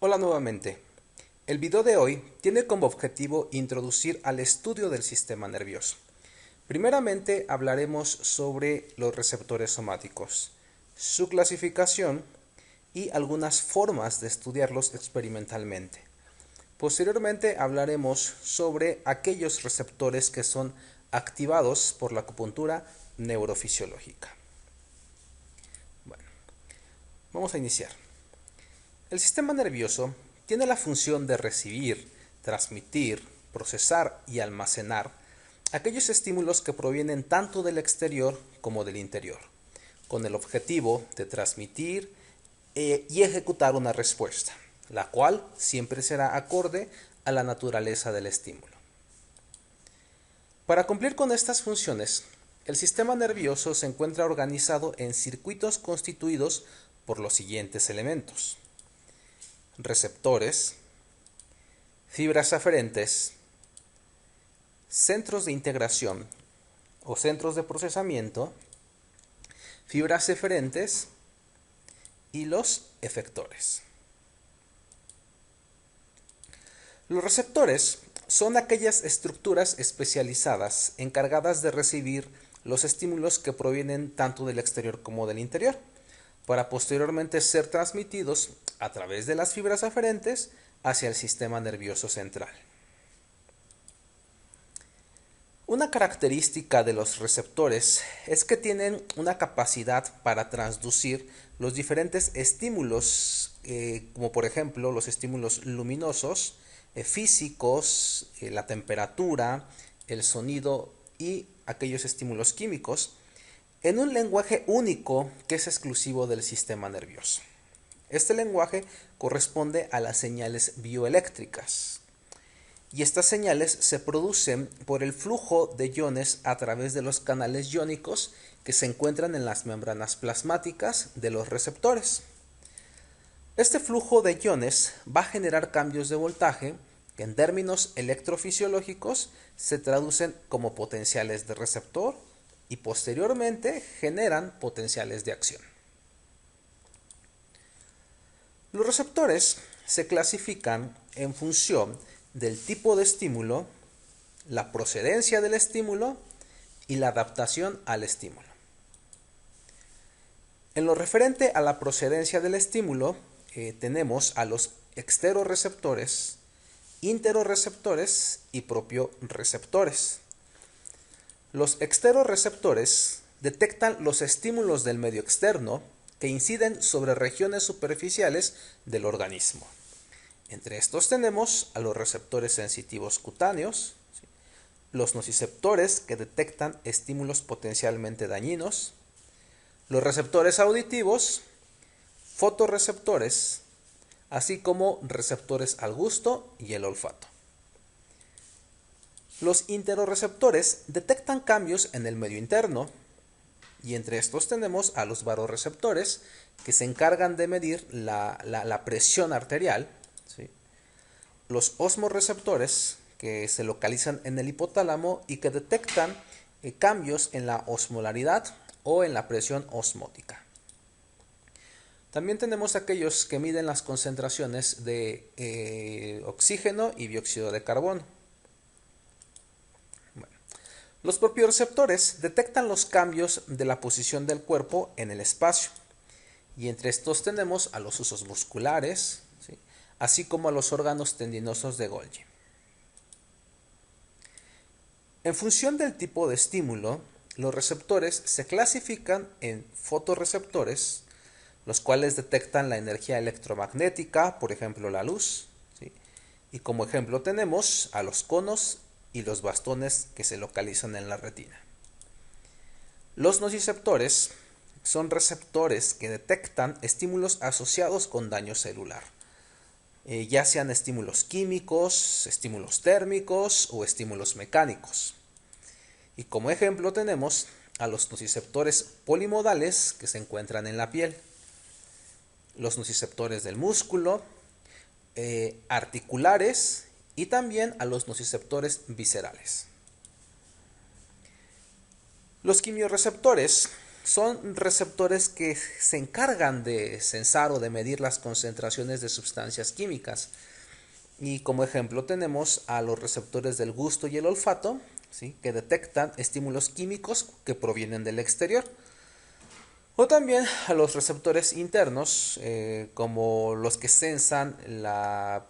Hola nuevamente. El video de hoy tiene como objetivo introducir al estudio del sistema nervioso. Primeramente hablaremos sobre los receptores somáticos, su clasificación y algunas formas de estudiarlos experimentalmente. Posteriormente hablaremos sobre aquellos receptores que son activados por la acupuntura neurofisiológica. Bueno, vamos a iniciar. El sistema nervioso tiene la función de recibir, transmitir, procesar y almacenar aquellos estímulos que provienen tanto del exterior como del interior, con el objetivo de transmitir y ejecutar una respuesta, la cual siempre será acorde a la naturaleza del estímulo. Para cumplir con estas funciones, el sistema nervioso se encuentra organizado en circuitos constituidos por los siguientes elementos: receptores, fibras aferentes, centros de integración o centros de procesamiento, fibras eferentes y los efectores. Los receptores son aquellas estructuras especializadas encargadas de recibir los estímulos que provienen tanto del exterior como del interior, para posteriormente ser transmitidos a través de las fibras aferentes hacia el sistema nervioso central. Una característica de los receptores es que tienen una capacidad para transducir los diferentes estímulos, como por ejemplo los estímulos luminosos, físicos, la temperatura, el sonido y aquellos estímulos químicos, en un lenguaje único que es exclusivo del sistema nervioso. Este lenguaje corresponde a las señales bioeléctricas, y estas señales se producen por el flujo de iones a través de los canales iónicos que se encuentran en las membranas plasmáticas de los receptores. Este flujo de iones va a generar cambios de voltaje que en términos electrofisiológicos se traducen como potenciales de receptor y posteriormente generan potenciales de acción. Los receptores se clasifican en función del tipo de estímulo, la procedencia del estímulo y la adaptación al estímulo. En lo referente a la procedencia del estímulo, tenemos a los exteroreceptores, interoreceptores y propioreceptores. Los exteroreceptores detectan los estímulos del medio externo que inciden sobre regiones superficiales del organismo. Entre estos tenemos a los receptores sensitivos cutáneos, los nociceptores que detectan estímulos potencialmente dañinos, los receptores auditivos, fotorreceptores, así como receptores al gusto y el olfato. Los interoreceptores detectan cambios en el medio interno, y entre estos tenemos a los varorreceptores que se encargan de medir la presión arterial, ¿sí? Los osmorreceptores que se localizan en el hipotálamo y que detectan cambios en la osmolaridad o en la presión osmótica. También tenemos aquellos que miden las concentraciones de oxígeno y dióxido de carbono. Los propioreceptores detectan los cambios de la posición del cuerpo en el espacio, y entre estos tenemos a los huesos musculares, ¿sí?, así como a los órganos tendinosos de Golgi. En función del tipo de estímulo, los receptores se clasifican en fotorreceptores, los cuales detectan la energía electromagnética, por ejemplo la luz, ¿sí?, y como ejemplo tenemos a los conos y los bastones que se localizan en la retina. Los nociceptores son receptores que detectan estímulos asociados con daño celular, ya sean estímulos químicos, estímulos térmicos o estímulos mecánicos. Y como ejemplo tenemos a los nociceptores polimodales que se encuentran en la piel, los nociceptores del músculo, articulares y también a los nociceptores viscerales. Los quimioreceptores son receptores que se encargan de sensar o de medir las concentraciones de sustancias químicas. Y como ejemplo tenemos a los receptores del gusto y el olfato, ¿sí?, que detectan estímulos químicos que provienen del exterior. O también a los receptores internos, como los que sensan la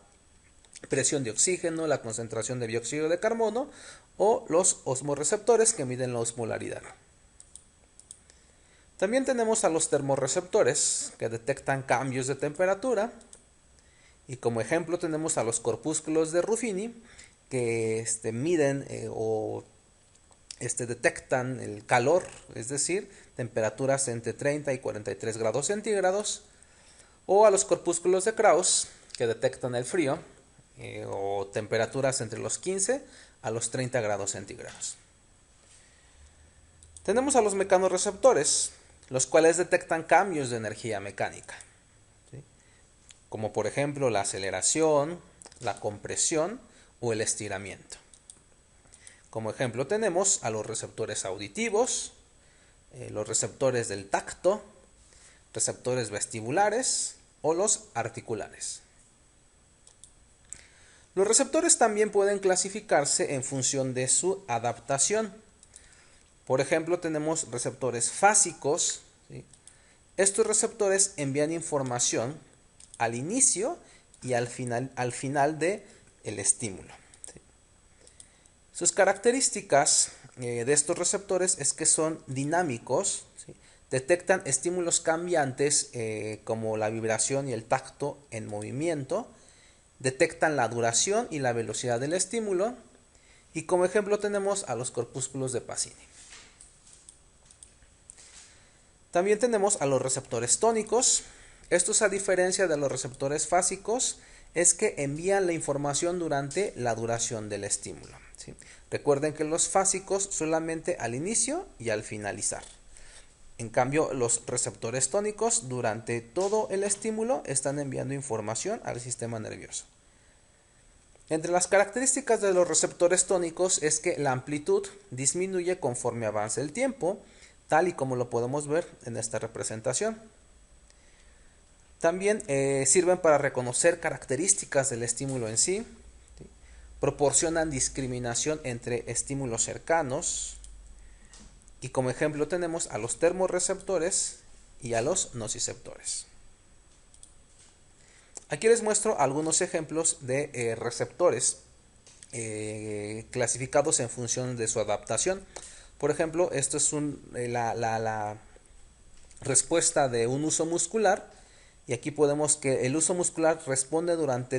presión de oxígeno, la concentración de dióxido de carbono, o los osmorreceptores que miden la osmolaridad. También tenemos a los termorreceptores que detectan cambios de temperatura. Y como ejemplo tenemos a los corpúsculos de Ruffini que miden o detectan el calor, es decir, temperaturas entre 30 y 43 grados centígrados. O a los corpúsculos de Krauss que detectan el frío o temperaturas entre los 15 a los 30 grados centígrados. Tenemos a los mecanorreceptores, los cuales detectan cambios de energía mecánica, ¿sí?, como por ejemplo la aceleración, la compresión o el estiramiento. Como ejemplo tenemos a los receptores auditivos, los receptores del tacto, receptores vestibulares o los articulares. Los receptores también pueden clasificarse en función de su adaptación. Por ejemplo, tenemos receptores fásicos, ¿sí? Estos receptores envían información al inicio y al final de el estímulo, ¿sí? Sus características de estos receptores es que son dinámicos, ¿sí?, detectan estímulos cambiantes como la vibración y el tacto en movimiento, detectan la duración y la velocidad del estímulo, y como ejemplo tenemos a los corpúsculos de Pacini. También tenemos a los receptores tónicos. Estos, a diferencia de los receptores fásicos, es que envían la información durante la duración del estímulo, ¿sí? Recuerden que los fásicos solamente al inicio y al finalizar. En cambio, los receptores tónicos durante todo el estímulo están enviando información al sistema nervioso. Entre las características de los receptores tónicos es que la amplitud disminuye conforme avanza el tiempo, tal y como lo podemos ver en esta representación. También sirven para reconocer características del estímulo en sí, ¿sí?, proporcionan discriminación entre estímulos cercanos, y como ejemplo tenemos a los termorreceptores y a los nociceptores. Aquí les muestro algunos ejemplos de receptores clasificados en función de su adaptación. Por ejemplo, esto es la respuesta de un uso muscular, y aquí podemos que el uso muscular responde durante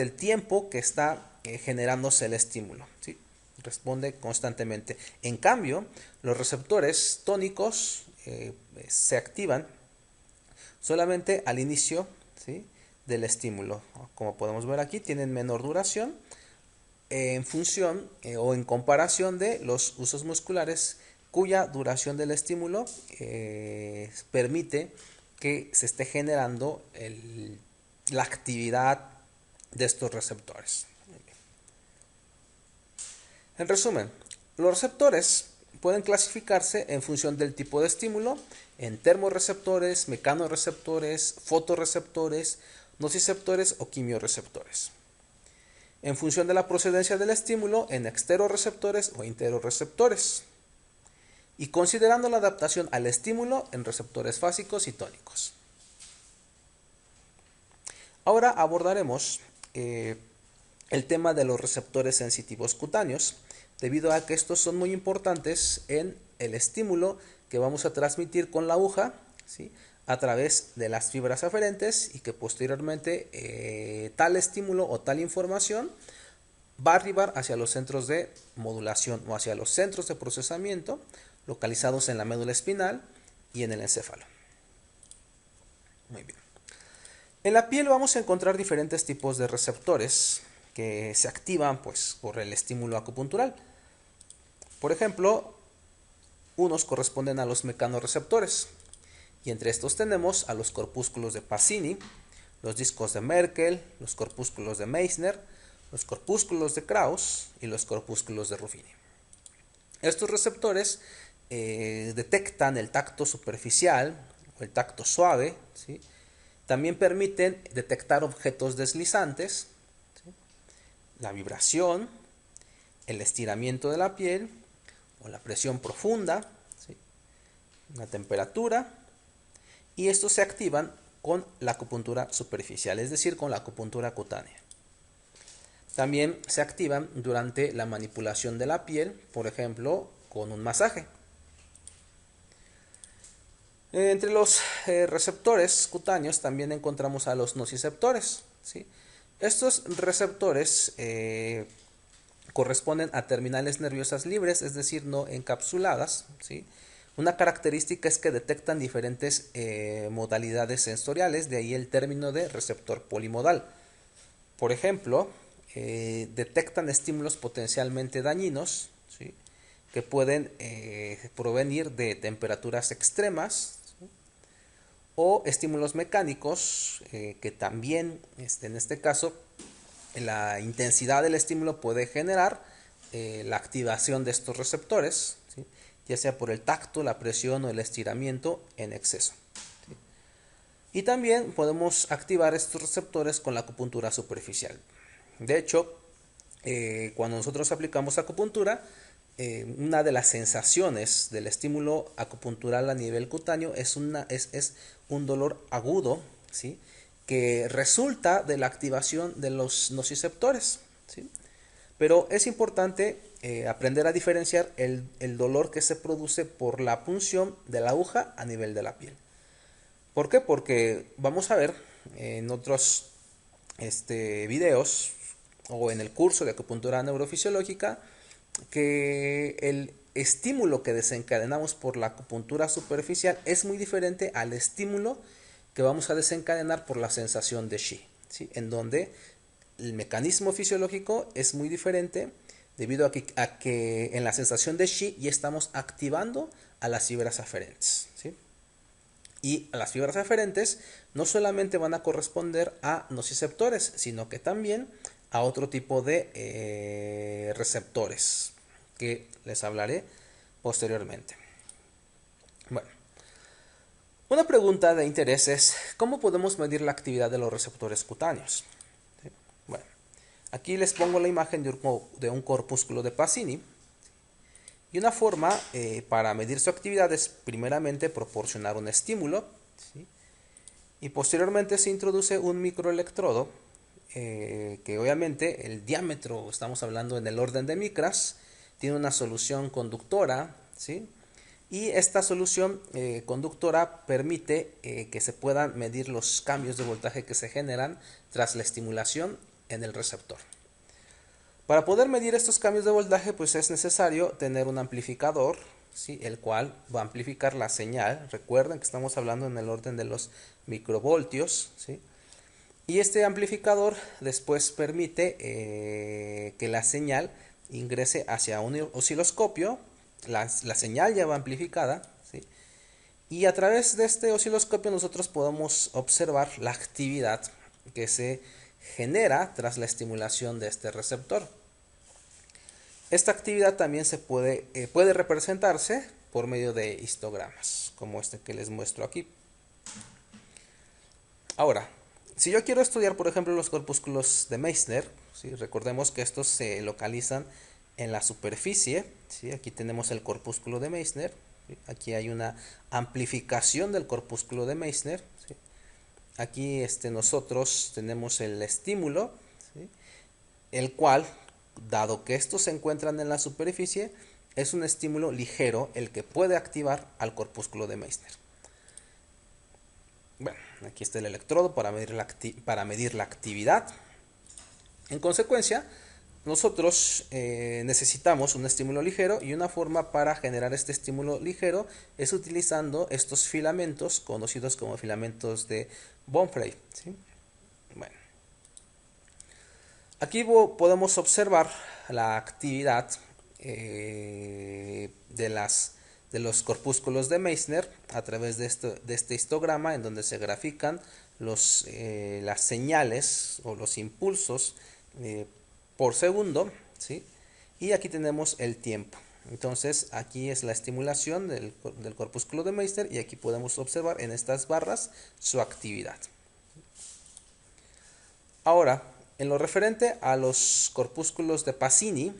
el tiempo que está generándose el estímulo, ¿sí?, responde constantemente. En cambio, los receptores tónicos se activan solamente al inicio, ¿sí?, del estímulo. Como podemos ver aquí, tienen menor duración en función o en comparación de los usos musculares, cuya duración del estímulo permite que se esté generando la actividad de estos receptores. En resumen, los receptores pueden clasificarse en función del tipo de estímulo en termorreceptores, mecanorreceptores, fotorreceptores, nociceptores o quimioreceptores. En función de la procedencia del estímulo en exteroreceptores o interoreceptores. Y considerando la adaptación al estímulo en receptores fásicos y tónicos. Ahora abordaremos el tema de los receptores sensitivos cutáneos, debido a que estos son muy importantes en el estímulo que vamos a transmitir con la aguja, ¿sí?, a través de las fibras aferentes, y que posteriormente tal estímulo o tal información va a arribar hacia los centros de modulación o hacia los centros de procesamiento localizados en la médula espinal y en el encéfalo. Muy bien. En la piel vamos a encontrar diferentes tipos de receptores que se activan por el estímulo acupuntural. Por ejemplo, unos corresponden a los mecanorreceptores, y entre estos tenemos a los corpúsculos de Pacini, los discos de Merkel, los corpúsculos de Meissner, los corpúsculos de Krauss y los corpúsculos de Ruffini. Estos receptores detectan el tacto superficial o el tacto suave, ¿sí? También permiten detectar objetos deslizantes, ¿sí? La vibración, el estiramiento de la piel o la presión profunda, ¿sí? La temperatura, y estos se activan con la acupuntura superficial, es decir, con la acupuntura cutánea. También se activan durante la manipulación de la piel, por ejemplo, con un masaje. Entre los receptores cutáneos también encontramos a los nociceptores, ¿sí? Estos receptores corresponden a terminales nerviosas libres, es decir, no encapsuladas, ¿sí? Una característica es que detectan diferentes modalidades sensoriales, de ahí el término de receptor polimodal. Por ejemplo, detectan estímulos potencialmente dañinos, ¿sí? Que pueden provenir de temperaturas extremas, ¿sí? O estímulos mecánicos que también, en este caso, la intensidad del estímulo puede generar la activación de estos receptores, ¿sí? Ya sea por el tacto, la presión o el estiramiento en exceso, ¿sí? Y también podemos activar estos receptores con la acupuntura superficial. De hecho, cuando nosotros aplicamos acupuntura, una de las sensaciones del estímulo acupuntural a nivel cutáneo es un dolor agudo, ¿sí? Que resulta de la activación de los nociceptores, ¿sí? Pero es importante aprender a diferenciar el dolor que se produce por la punción de la aguja a nivel de la piel. ¿Por qué? Porque vamos a ver en otros videos o en el curso de acupuntura neurofisiológica que el estímulo que desencadenamos por la acupuntura superficial es muy diferente al estímulo que vamos a desencadenar por la sensación de Shi, ¿sí? En donde el mecanismo fisiológico es muy diferente debido a que en la sensación de Shi ya estamos activando a las fibras aferentes, ¿sí? Y las fibras aferentes no solamente van a corresponder a nociceptores, sino que también a otro tipo de receptores que les hablaré posteriormente. Bueno, una pregunta de interés es ¿cómo podemos medir la actividad de los receptores cutáneos? ¿Sí? Bueno, aquí les pongo la imagen de un corpúsculo de Pacini. Y una forma para medir su actividad es primeramente proporcionar un estímulo, ¿sí? Y posteriormente se introduce un microelectrodo que obviamente el diámetro, estamos hablando en el orden de micras, tiene una solución conductora, ¿sí? Y esta solución conductora permite que se puedan medir los cambios de voltaje que se generan tras la estimulación en el receptor. Para poder medir estos cambios de voltaje, pues es necesario tener un amplificador, ¿sí? El cual va a amplificar la señal. Recuerden que estamos hablando en el orden de los microvoltios, ¿sí? Y este amplificador después permite que la señal ingrese hacia un osciloscopio. La señal ya va amplificada, ¿sí? Y a través de este osciloscopio nosotros podemos observar la actividad que se genera tras la estimulación de este receptor. Esta actividad también puede representarse por medio de histogramas, como este que les muestro aquí. Ahora, si yo quiero estudiar, por ejemplo, los corpúsculos de Meissner, ¿sí? Recordemos que estos se localizan en la superficie, ¿sí? Aquí tenemos el corpúsculo de Meissner, ¿sí? Aquí hay una amplificación del corpúsculo de Meissner, ¿sí? Aquí nosotros tenemos el estímulo, ¿sí? El cual, dado que estos se encuentran en la superficie, es un estímulo ligero el que puede activar al corpúsculo de Meissner. Bueno, aquí está el electrodo para medir la actividad. En consecuencia, nosotros necesitamos un estímulo ligero y una forma para generar este estímulo ligero es utilizando estos filamentos conocidos como filamentos de Bonfrey, ¿sí? Bueno, aquí podemos observar la actividad de los corpúsculos de Meissner a través de este histograma en donde se grafican las señales o los impulsos por segundo, ¿sí? Y aquí tenemos el tiempo. Entonces aquí es la estimulación del corpúsculo de Meissner y aquí podemos observar en estas barras su actividad. Ahora, en lo referente a los corpúsculos de Pacini,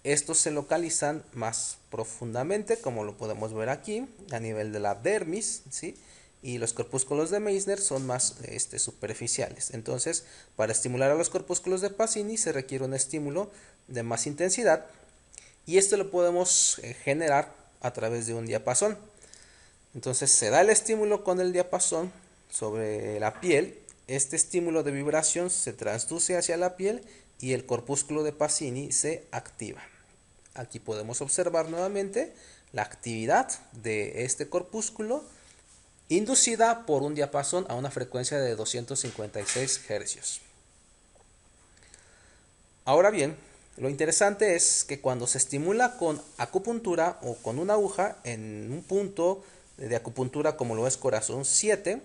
estos se localizan más profundamente, como lo podemos ver aquí, a nivel de la dermis, ¿sí? Y los corpúsculos de Meissner son más superficiales. Entonces, para estimular a los corpúsculos de Pacini se requiere un estímulo de más intensidad y esto lo podemos generar a través de un diapasón. Entonces, se da el estímulo con el diapasón sobre la piel. Este estímulo de vibración se transduce hacia la piel y el corpúsculo de Pacini se activa. Aquí podemos observar nuevamente la actividad de este corpúsculo inducida por un diapasón a una frecuencia de 256 Hz. Ahora bien, lo interesante es que cuando se estimula con acupuntura o con una aguja en un punto de acupuntura como lo es corazón 7,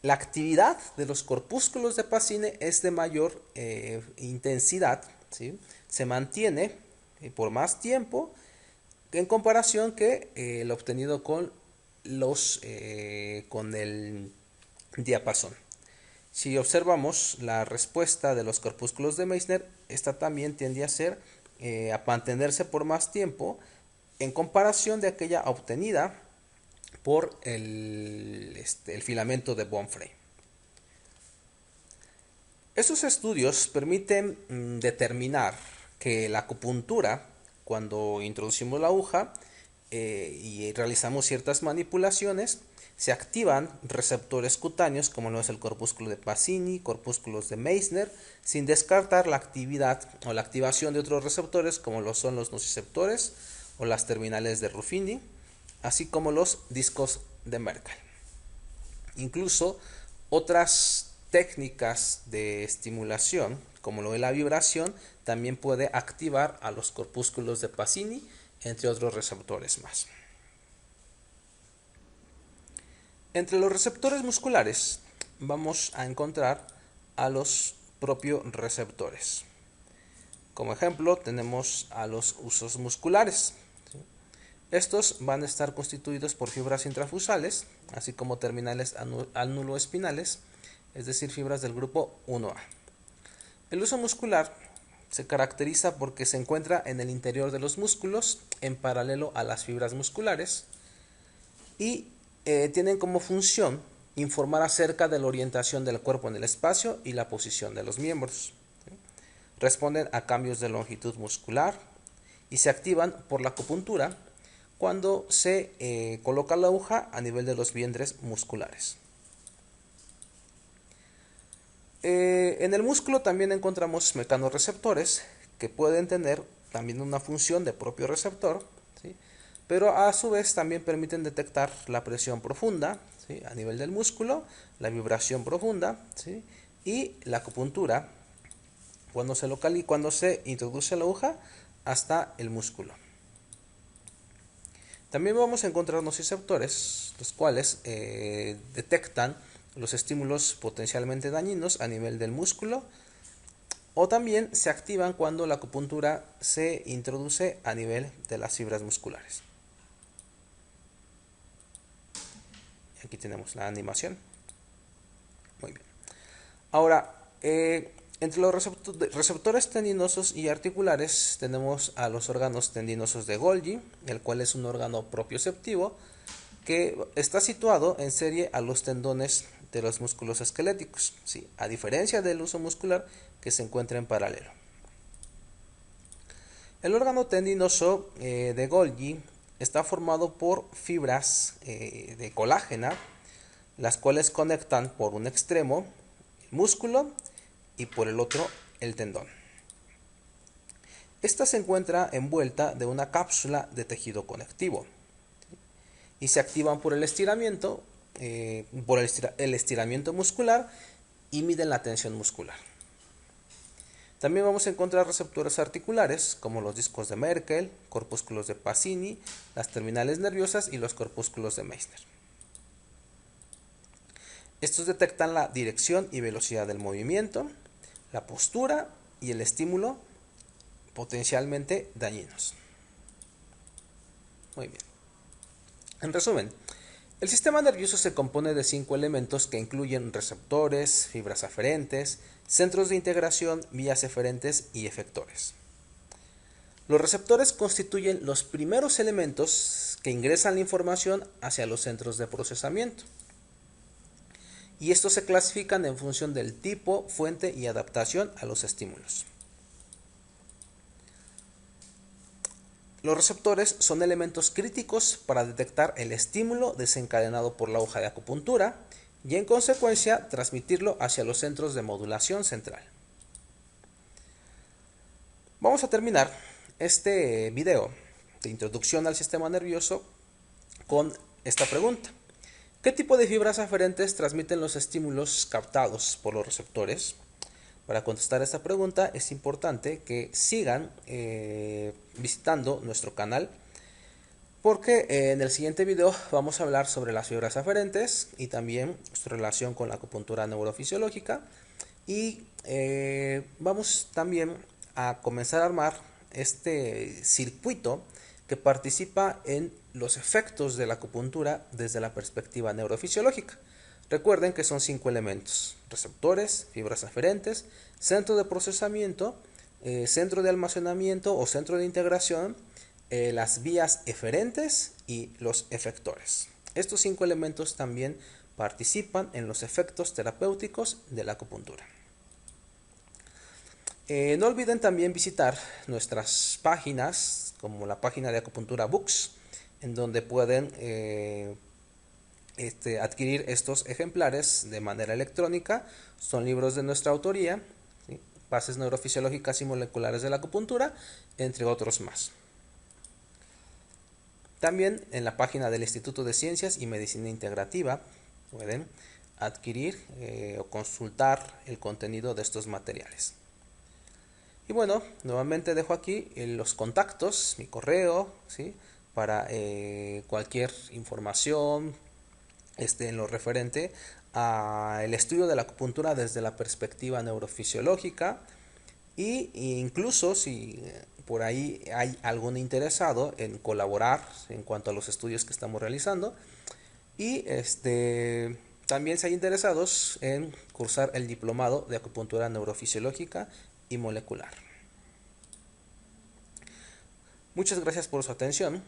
la actividad de los corpúsculos de Pacini es de mayor intensidad, ¿sí? Se mantiene por más tiempo en comparación que lo obtenido con el diapasón. Si observamos la respuesta de los corpúsculos de Meissner, esta también tiende a mantenerse por más tiempo en comparación de aquella obtenida por el filamento de Bonfrey. Estos estudios permiten determinar que la acupuntura, cuando introducimos la aguja y realizamos ciertas manipulaciones, se activan receptores cutáneos como lo es el corpúsculo de Pacini, corpúsculos de Meissner, sin descartar la actividad o la activación de otros receptores como lo son los nociceptores o las terminales de Ruffini, así como los discos de Merkel. Incluso otras técnicas de estimulación, como lo de la vibración, también puede activar a los corpúsculos de Pacini, entre otros receptores más. Entre los receptores musculares vamos a encontrar a los propioreceptores. Como ejemplo tenemos a los husos musculares. Estos van a estar constituidos por fibras intrafusales, así como terminales anuloespinales, es decir, fibras del grupo 1A. El huso muscular se caracteriza porque se encuentra en el interior de los músculos, en paralelo a las fibras musculares, y tienen como función informar acerca de la orientación del cuerpo en el espacio y la posición de los miembros. Responden a cambios de longitud muscular y se activan por la acupuntura cuando se coloca la aguja a nivel de los vientres musculares. En el músculo también encontramos mecanorreceptores que pueden tener también una función de propio receptor, ¿sí? Pero a su vez también permiten detectar la presión profunda, ¿sí?, a nivel del músculo, la vibración profunda, ¿sí?, y la acupuntura cuando se introduce la aguja hasta el músculo. También vamos a encontrar nociceptores, los cuales detectan los estímulos potencialmente dañinos a nivel del músculo, o también se activan cuando la acupuntura se introduce a nivel de las fibras musculares. Aquí tenemos la animación. Muy bien. Ahora, entre los receptores tendinosos y articulares tenemos a los órganos tendinosos de Golgi, el cual es un órgano propioceptivo que está situado en serie a los tendones de los músculos esqueléticos, ¿sí?, a diferencia del huso muscular que se encuentra en paralelo. El órgano tendinoso de Golgi está formado por fibras de colágena, las cuales conectan por un extremo el músculo y por el otro el tendón. Esta se encuentra envuelta de una cápsula de tejido conectivo y se activan por el estiramiento, el estiramiento muscular, y miden la tensión muscular. También vamos a encontrar receptores articulares como los discos de Merkel, corpúsculos de Pacini, las terminales nerviosas y los corpúsculos de Meissner. Estos detectan la dirección y velocidad del movimiento, la postura y el estímulo potencialmente dañinos. Muy bien. En resumen, el sistema nervioso se compone de 5 elementos que incluyen receptores, fibras aferentes, centros de integración, vías eferentes y efectores. Los receptores constituyen los primeros elementos que ingresan la información hacia los centros de procesamiento. Y estos se clasifican en función del tipo, fuente y adaptación a los estímulos. Los receptores son elementos críticos para detectar el estímulo desencadenado por la hoja de acupuntura y en consecuencia transmitirlo hacia los centros de modulación central. Vamos a terminar este video de introducción al sistema nervioso con esta pregunta. ¿Qué tipo de fibras aferentes transmiten los estímulos captados por los receptores? Para contestar esta pregunta es importante que sigan visitando nuestro canal, porque en el siguiente video vamos a hablar sobre las fibras aferentes y también su relación con la acupuntura neurofisiológica, y vamos también a comenzar a armar este circuito que participa en los efectos de la acupuntura desde la perspectiva neurofisiológica. Recuerden que son 5 elementos: receptores, fibras aferentes, centro de procesamiento, centro de almacenamiento o centro de integración, las vías eferentes y los efectores. Estos 5 elementos también participan en los efectos terapéuticos de la acupuntura. No olviden también visitar nuestras páginas, como la página de Acupuntura Books, en donde pueden adquirir estos ejemplares de manera electrónica. Son libros de nuestra autoría, ¿sí? Bases neurofisiológicas y moleculares de la acupuntura, entre otros más. También en la página del Instituto de Ciencias y Medicina Integrativa pueden adquirir o consultar el contenido de estos materiales. Y bueno, nuevamente dejo aquí los contactos, mi correo, ¿sí? Para cualquier información en lo referente al estudio de la acupuntura desde la perspectiva neurofisiológica, y incluso si por ahí hay algún interesado en colaborar en cuanto a los estudios que estamos realizando, y también si hay interesados en cursar el diplomado de acupuntura neurofisiológica y molecular. Muchas gracias por su atención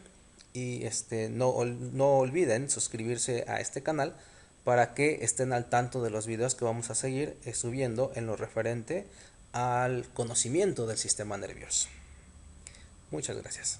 y no olviden suscribirse a este canal para que estén al tanto de los videos que vamos a seguir subiendo en lo referente al conocimiento del sistema nervioso. Muchas gracias.